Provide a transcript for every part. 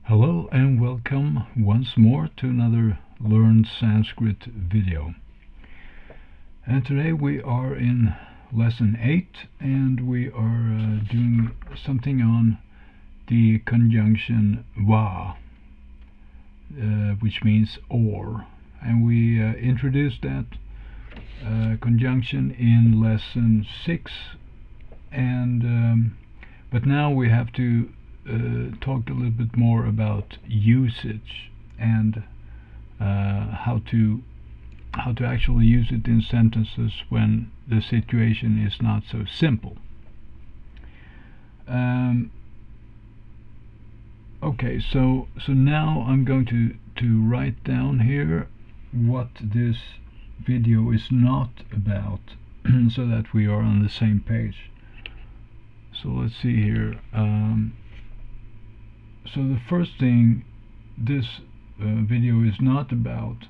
Hello and welcome once more to another Learn Sanskrit video. And today we are in lesson 8 and we are doing something on the conjunction va, which means or. And we introduced that conjunction in lesson 6 and but now we have to talk a little bit more about usage and how to actually use it in sentences when the situation is not so simple. Okay, so now I'm going to write down here what this video is not about so that we are on the same page. So let's see here. So the first thing this video is not about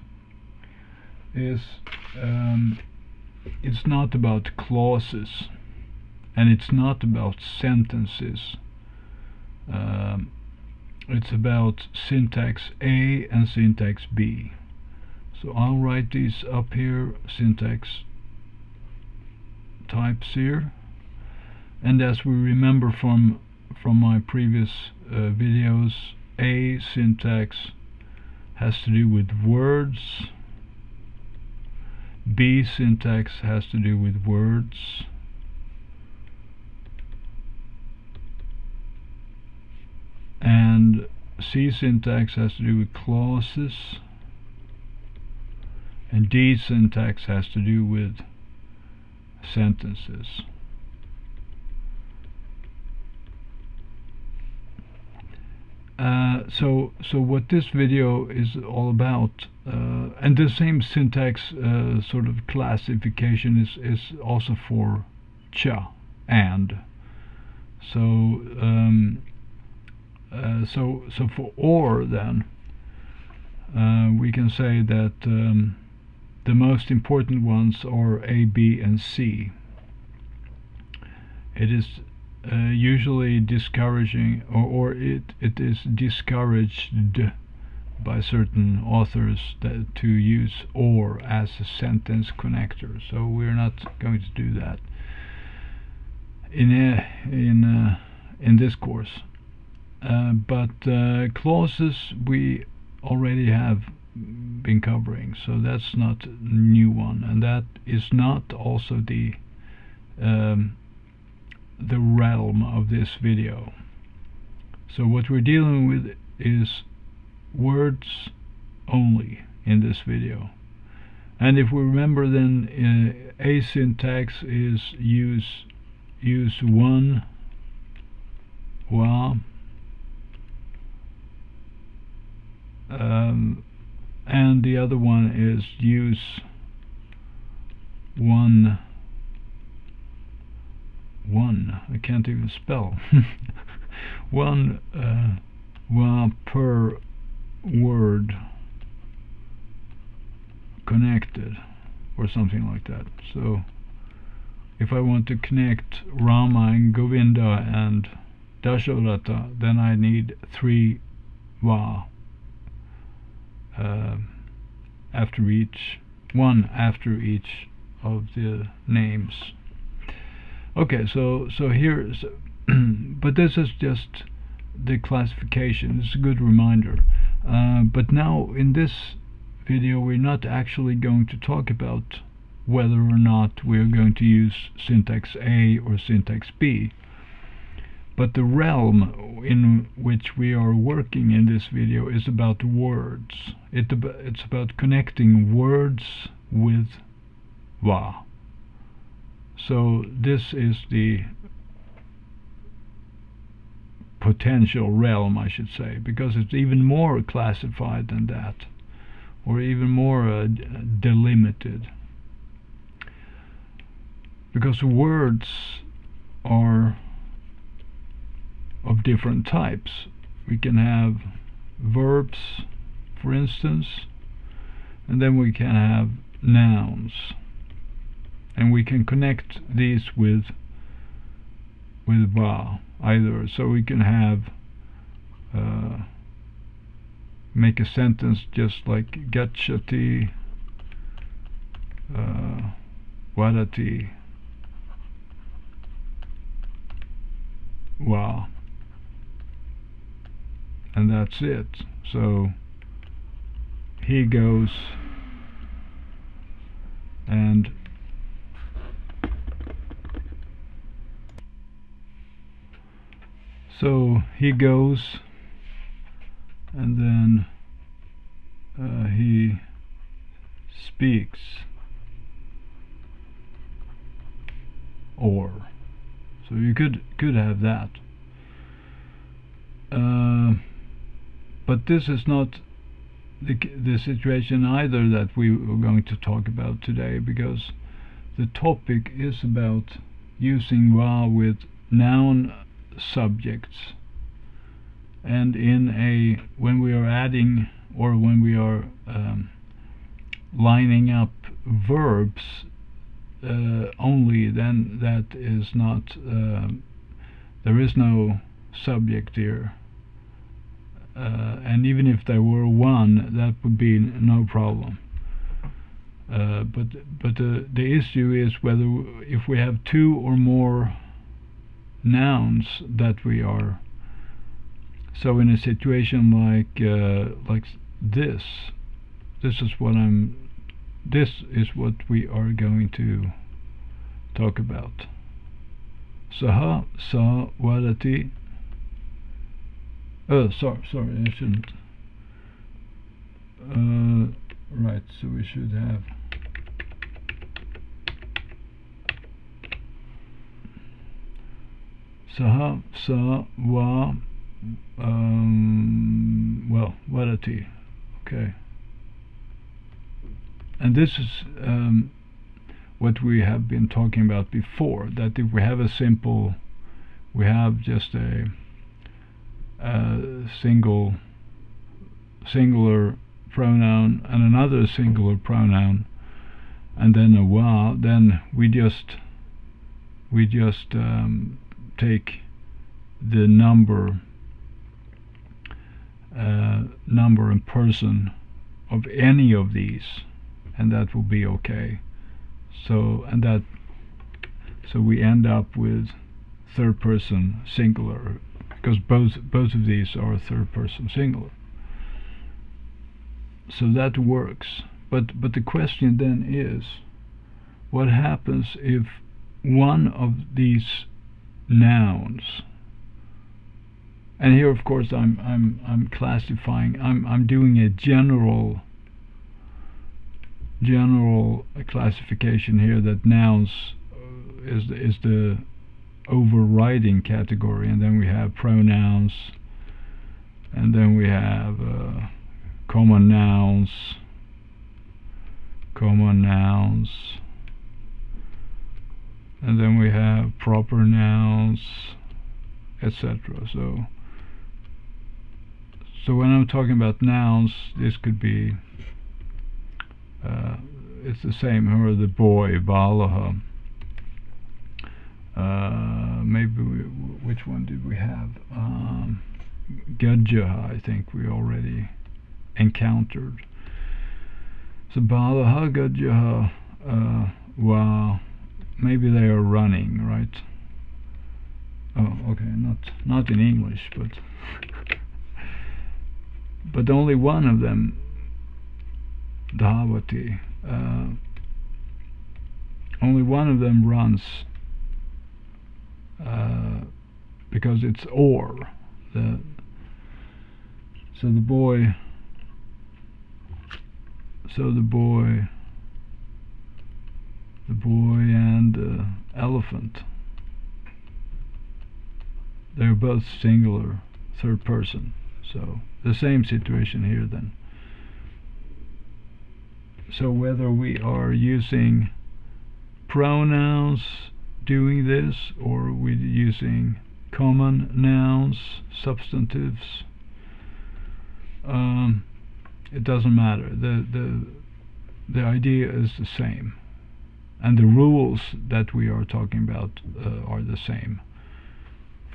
is it's not about clauses and it's not about sentences. It's about syntax A and syntax B. So I'll write these up here, syntax types here, and as we remember from my previous videos, A syntax has to do with words, B syntax has to do with words, and C syntax has to do with clauses, and D syntax has to do with sentences. So what this video is all about, and the same syntax sort of classification is also for cha and. So for or then we can say that the most important ones are A, B, and C. It is usually discouraging, or it is discouraged by certain authors to use or as a sentence connector. So we're not going to do that in this course. But clauses we already have been covering, so that's not a new one, and that is not also the realm of this video. So what we're dealing with is words only in this video. And if we remember, then A syntax is use one wa, and the other one is use one. I can't even spell. One wa per word connected, or something like that. So if I want to connect Rama and Govinda and Dasharatha, then I need 3 va after each of the names. Okay, so here's but this is just the classification. It's a good reminder. But now in this video we're not actually going to talk about whether or not we're going to use syntax A or syntax B. But the realm in which we are working in this video is about words. It's about connecting words with va. So this is the potential realm, I should say, because it's even more classified than that, or even more delimited. Because words are of different types. We can have verbs, for instance, and then we can have nouns, and we can connect these with va either. So we can have make a sentence just like gacchati, vadati, va, and that's it. So he goes, and so he goes, and then he speaks, or so you could have that, but this is not the situation either that we were going to talk about today, because the topic is about using va with noun subjects, and when we are adding, or when we are lining up verbs only, then that is not there is no subject here, and even if there were one, that would be no problem. But the issue is whether if we have two or more nouns that we are, so in a situation like this is what we are going to talk about. Saha, sa, vadati. Sorry, I shouldn't. Right, so we should have saha, sa, va, well, vadati. Okay. And this is what we have been talking about before, that if we have we have just a singular pronoun and another singular pronoun, and then a va, then we just take the number and person of any of these, and that will be okay. So we end up with third person singular, because both of these are third person singular. So that works. But the question then is, what happens if one of these nouns, and here of course I'm classifying, I'm doing a general classification here, that nouns is the overriding category, and then we have pronouns, and then we have common nouns, and then we have proper nouns, etc. So when I'm talking about nouns, this could be it's the same. Or the boy, vadatah. Maybe which one did we have? Gajah, I think we already encountered. So vadatah, gajah, wow, maybe they are running, right? Oh, okay, not in English, but only one of them, davati, only one of them runs, because it's or. So the boy and the elephant, they're both singular, third person. So the same situation here then. So whether we are using pronouns doing this, or we're using common nouns, substantives, it doesn't matter. The idea is the same, and the rules that we are talking about are the same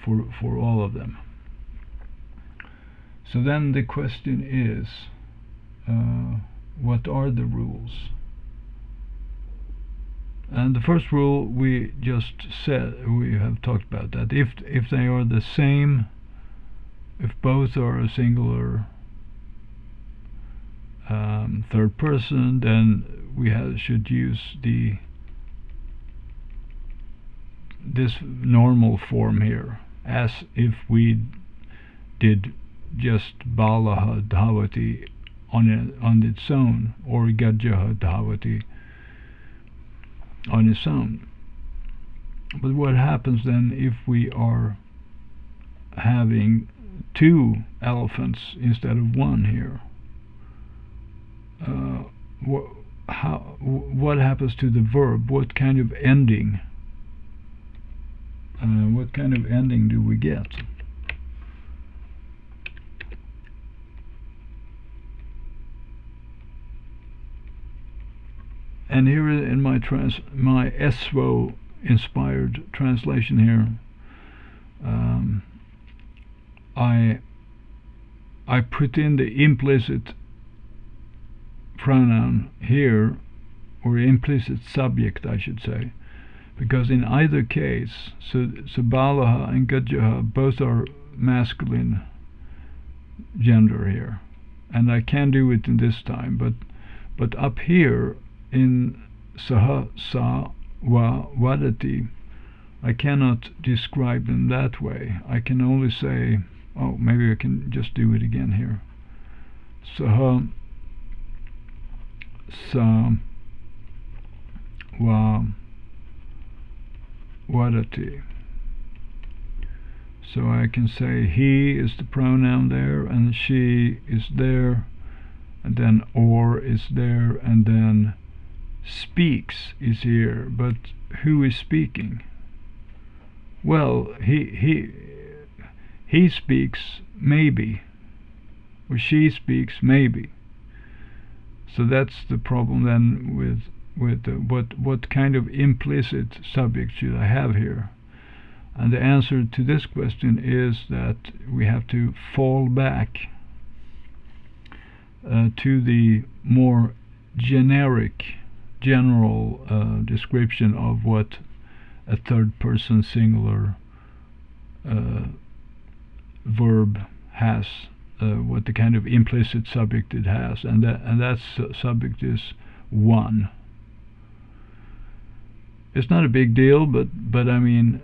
for all of them. So then the question is, what are the rules? And the first rule we just said, we have talked about that. If they are the same, if both are a singular third person, then we should use this normal form here, as if we did just balaha dhavati on its own, or gajaha dhavati on its own. But what happens then if we are having two elephants instead of one here? What happens to the verb? What kind of ending? What kind of ending do we get? And here in my SWO inspired translation here, I put in the implicit pronoun here, or implicit subject I should say, because in either case, so balaha and gajaha both are masculine gender here, and I can do it in this time, but up here in saha, sa, wa, vadati, I cannot describe them that way. I can only say, oh, maybe I can just do it again here. Saha, sa, wa, vadati. So I can say he is the pronoun there, and she is there, and then or is there, and then speaks is here. But who is speaking? Well, he speaks maybe, or she speaks maybe. So that's the problem then with what kind of implicit subject should I have here? And the answer to this question is that we have to fall back to the more general description of what a third person singular verb has, what the kind of implicit subject it has, and that subject is one. It's not a big deal, but I mean,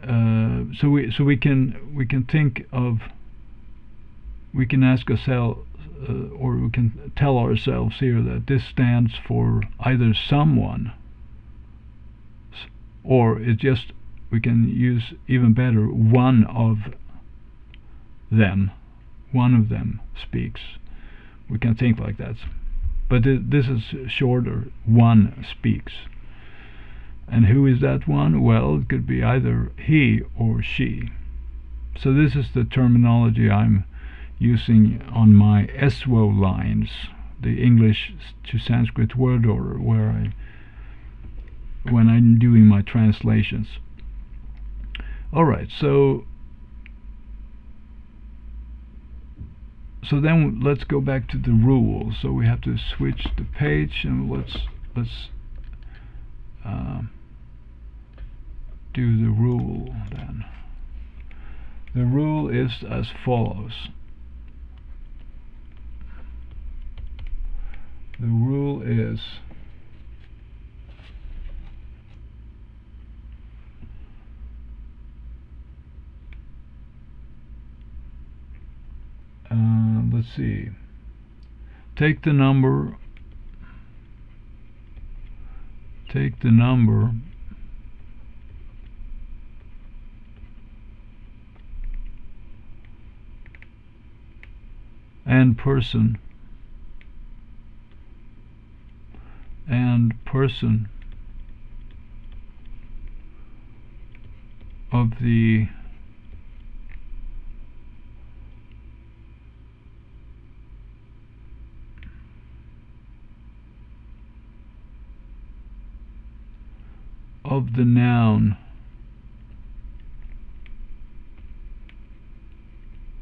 so we can think of, we can ask ourselves, or we can tell ourselves here that this stands for either someone, or it just, we can use even better, one of them speaks. We can think like that, but this is shorter. One speaks. And who is that one? Well, it could be either he or she. So this is the terminology I'm using on my SWO lines, the English to Sanskrit word order, when I'm doing my translations. Alright, so then let's go back to the rules. So we have to switch the page, and let's do the rule then. The rule is as follows. The rule is let's see, take the number and person of the noun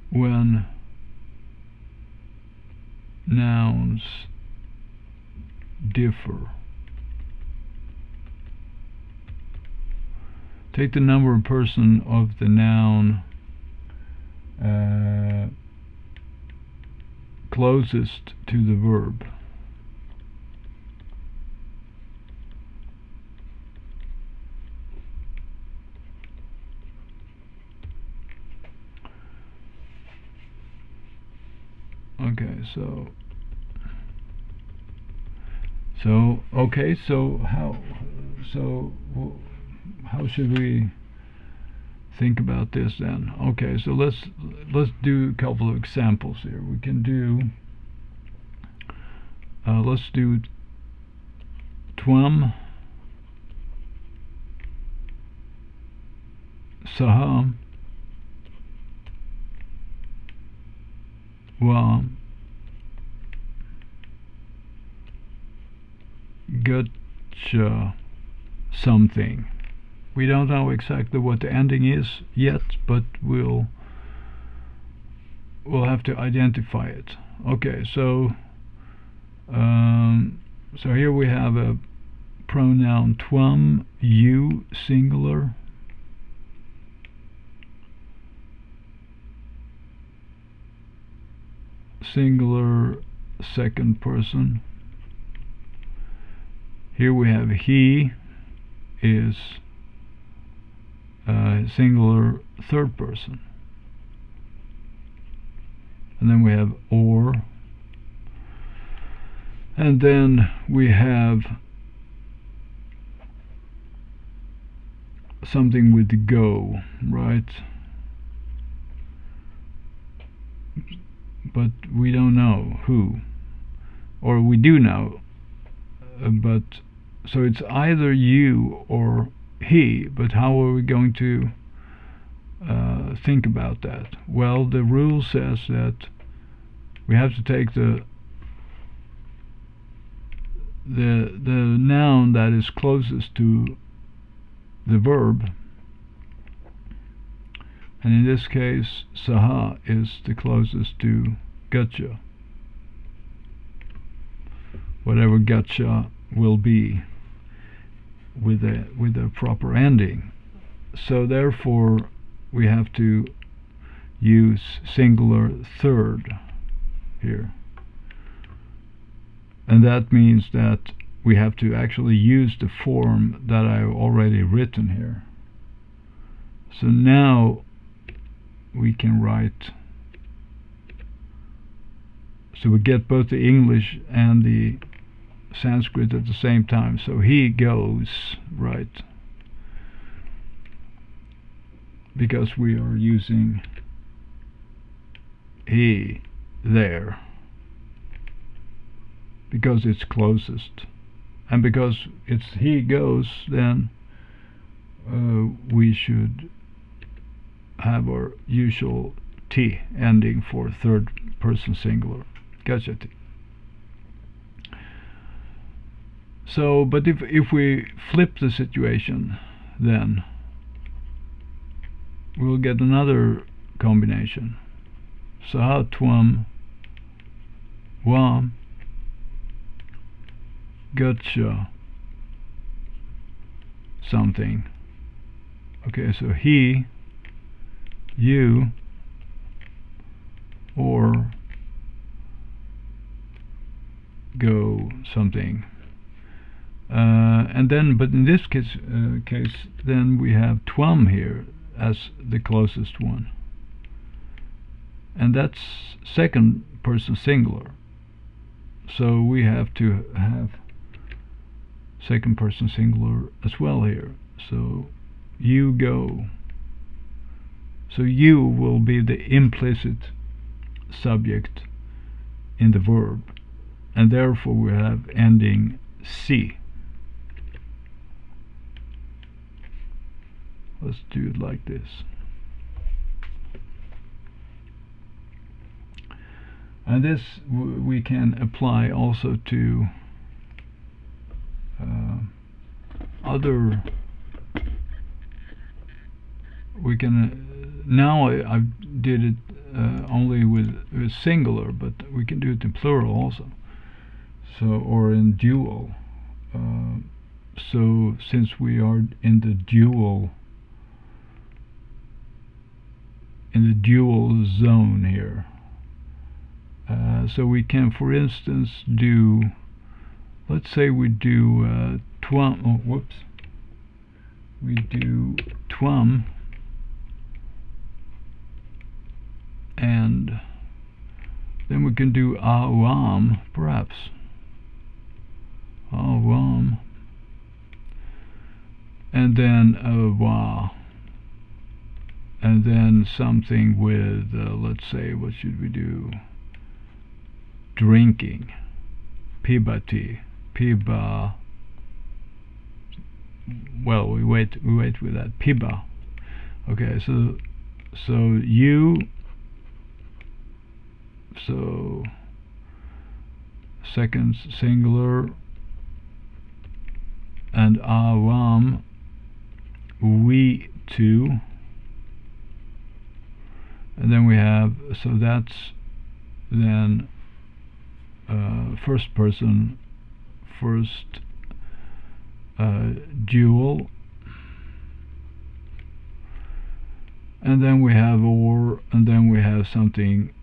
when nouns differ. Take the number and person of the noun closest to the verb. Okay, so how should we think about this then? Okay, so let's do a couple of examples here. We can do let's do twam, saham, vam, gotcha something. We don't know exactly what the ending is yet, but we'll have to identify it. Okay, so so here we have a pronoun twam, you, singular, second person. Here we have he is singular third person, and then we have or, and then we have something with go, right? But we don't know who, or we do know, but so it's either you or he, but how are we going to think about that? Well, the rule says that we have to take the noun that is closest to the verb, and in this case saha is the closest to gotcha, whatever gotcha will be with a proper ending. So therefore we have to use singular third here, and that means that we have to actually use the form that I've already written here. So now we can write, so we get both the English and the Sanskrit at the same time. So he goes, right, because we are using he there because it's closest, and because it's he goes, then we should have our usual T ending for third person singular, gachati. So, but if we flip the situation, then we'll get another combination. Saha twam vam gotcha something. Okay, so he, you, or go something. And then, but in this case, then we have twam here as the closest one, and that's second person singular. So we have to have second person singular as well here. So you go. So you will be the implicit subject in the verb, and therefore we have ending C. Let's do it like this. And this we can apply also to other. We can now I did it only with singular, but we can do it in plural also. So, or in dual. So since we are in the dual zone here, so we can, for instance, do, let's say we do we do twam, and then we can do aham, perhaps. Aham, and then va, and then something with, let's say, what should we do? Drinking, pibati, piba. Well, we wait with that, piba. Okay, so you, so second singular, and avam, we two, and then we have, so that's then first person, first dual, and then we have or, and then we have something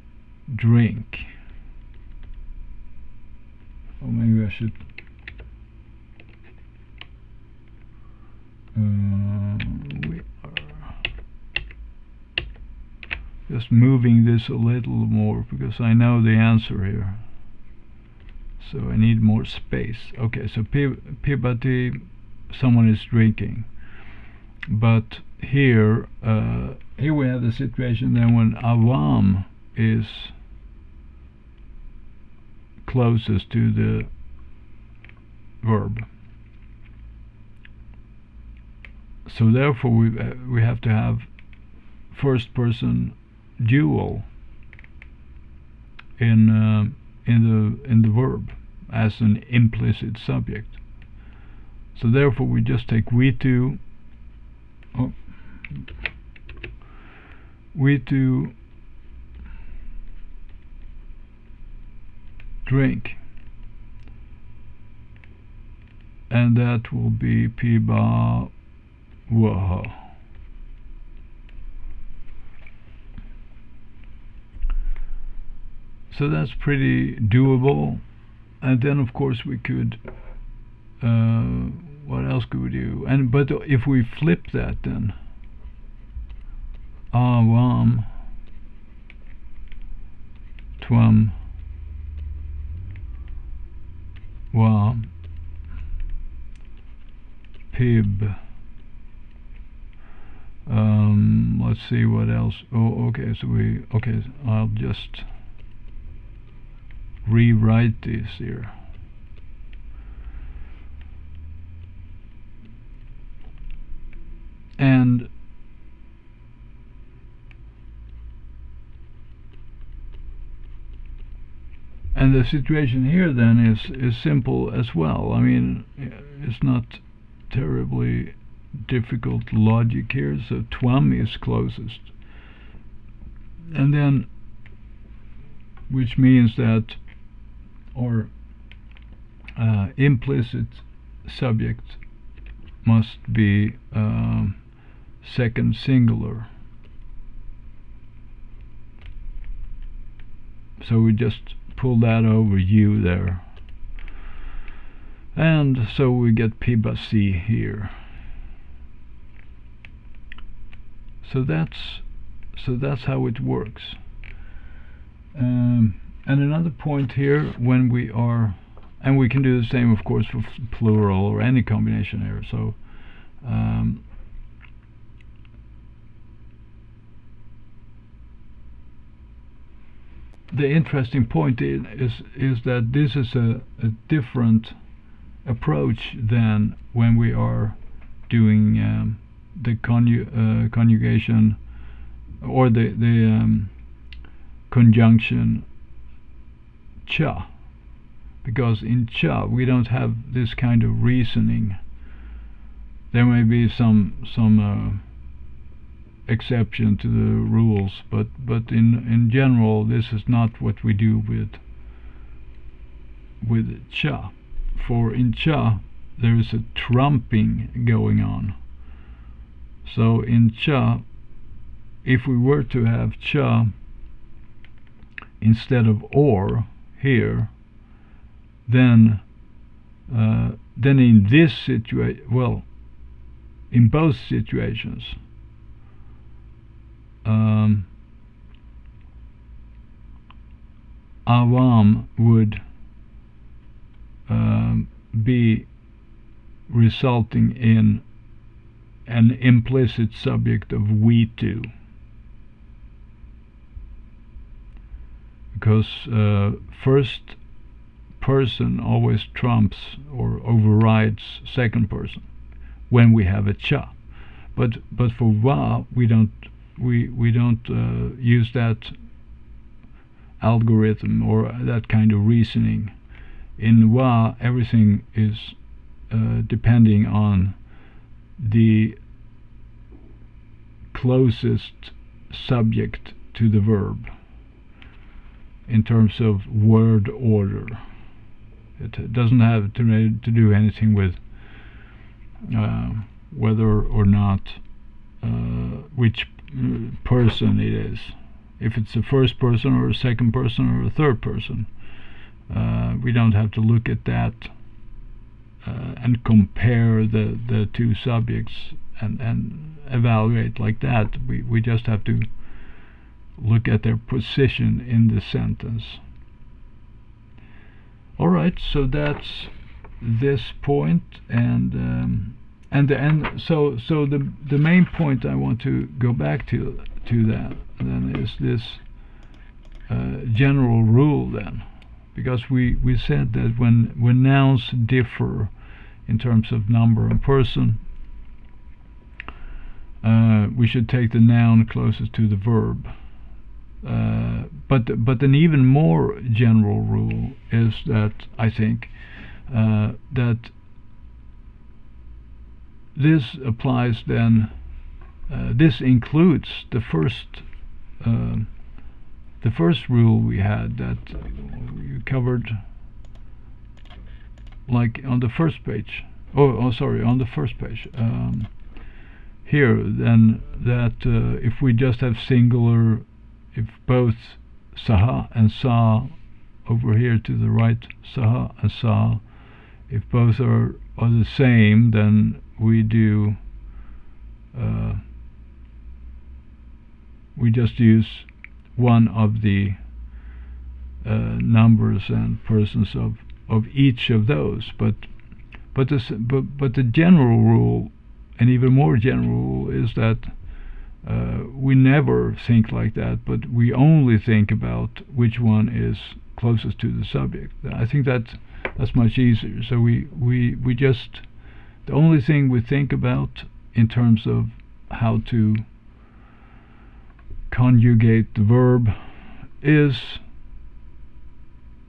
drink. Or maybe I should we are just moving this a little more because I know the answer here, so I need more space. Okay, so pibati, someone is drinking, but here we have the situation then when avam is closest to the verb. So therefore we have to have first person dual in the verb as an implicit subject. So therefore we just take we two drink, and that will be piba waha. So that's pretty doable. And then of course we could, what else could we do? And but if we flip that, then avam, twam, wa, pib. Let's see what else. Oh, okay. So I'll just rewrite this here. And the situation here then is simple as well. I mean, it's not terribly difficult logic here. So twam is closest, and then, which means that, or implicit subject must be second singular. So we just pull that over you there, and so we get pibasi here. So that's how it works. And another point here, when we are, and we can do the same of course for plural or any combination here. So the interesting point is that this is a different approach than when we are doing the conjugation or the conjunction cha, because in cha we don't have this kind of reasoning. There may be some exception to the rules, but in general this is not what we do with cha. For in cha there is a trumping going on. So in cha, if we were to have cha instead of or here, then in this situation, well, in both situations, aham would be resulting in an implicit subject of we too, because first person always trumps or overrides second person when we have a cha, but for va we don't use that algorithm or that kind of reasoning. In va everything is depending on the closest subject to the verb in terms of word order. It doesn't have to do anything with whether or not which person it is, if it's a first person or a second person or a third person. We don't have to look at that and compare the two subjects and evaluate like that. We just have to look at their position in the sentence. Alright, so that's this point, and so the main point I want to go back to that then is this general rule then, because we said that when nouns differ in terms of number and person, we should take the noun closest to the verb. But an even more general rule is that I think that this applies then. This includes the first rule we had that we covered, like on the first page. On the first page. Here, then, that if we just have singular, if both saha and sa, over here to the right, saha and sa, if both are the same, then we do we just use one of the numbers and persons of each of those. But the general rule, and even more general rule, is that we never think like that, but we only think about which one is closest to the subject. I think that's much easier. So we just, the only thing we think about in terms of how to conjugate the verb is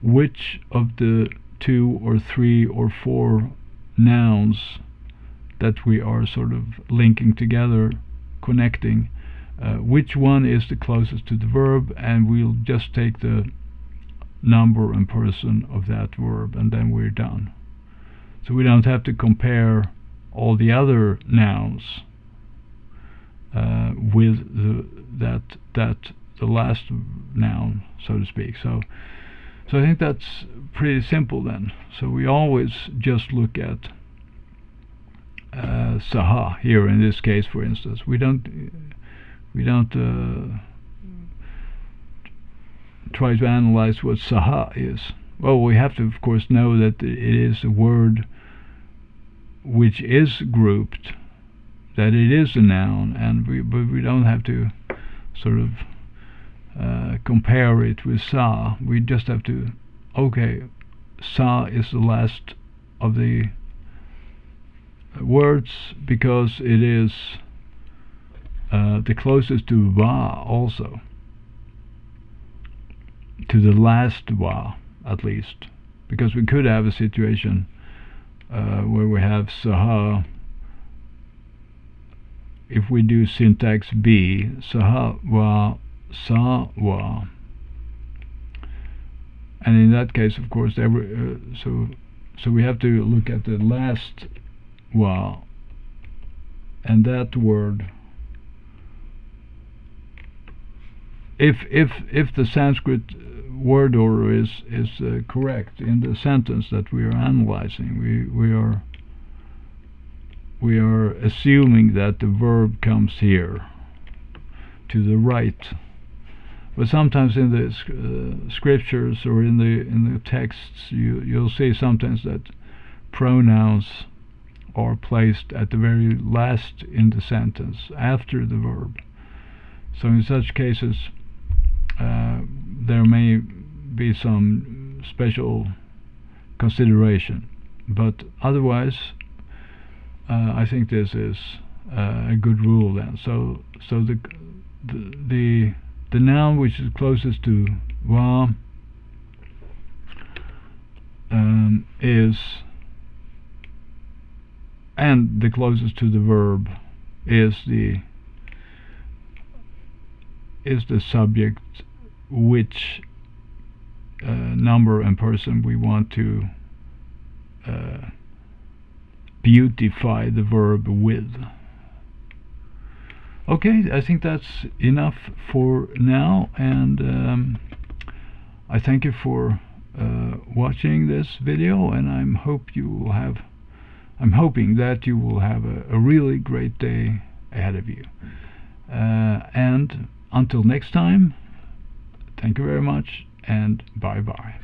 which of the 2 or 3 or 4 nouns that we are sort of linking together, connecting, which one is the closest to the verb, and we'll just take the number and person of that verb, and then we're done. So we don't have to compare all the other nouns with the last noun, so to speak. So I think that's pretty simple then. So we always just look at saha here in this case, for instance. We don't try to analyze what saha is. Well, we have to of course know that it is a word which is grouped, that it is a noun, but we don't have to sort of compare it with sa. We just have to, okay, sa is the last of the words because it is the closest to va, also to the last va at least, because we could have a situation where we have saha if we do syntax B, saha wa sa wa, and in that case, of course, so we have to look at the last wa, and that word, if the Sanskrit word order is correct in the sentence that we are analyzing, we are assuming that the verb comes here to the right. But sometimes in the scriptures or in the texts, you'll see sometimes that pronouns are placed at the very last in the sentence after the verb. So in such cases, there may be some special consideration, but otherwise, I think this is a good rule then. So the noun which is closest to wa is, and the closest to the verb is the subject, which number and person we want to beautify the verb with. Okay, I think that's enough for now, and I thank you for watching this video, and I'm hoping that you will have a really great day ahead of you. And until next time, thank you very much, and bye bye.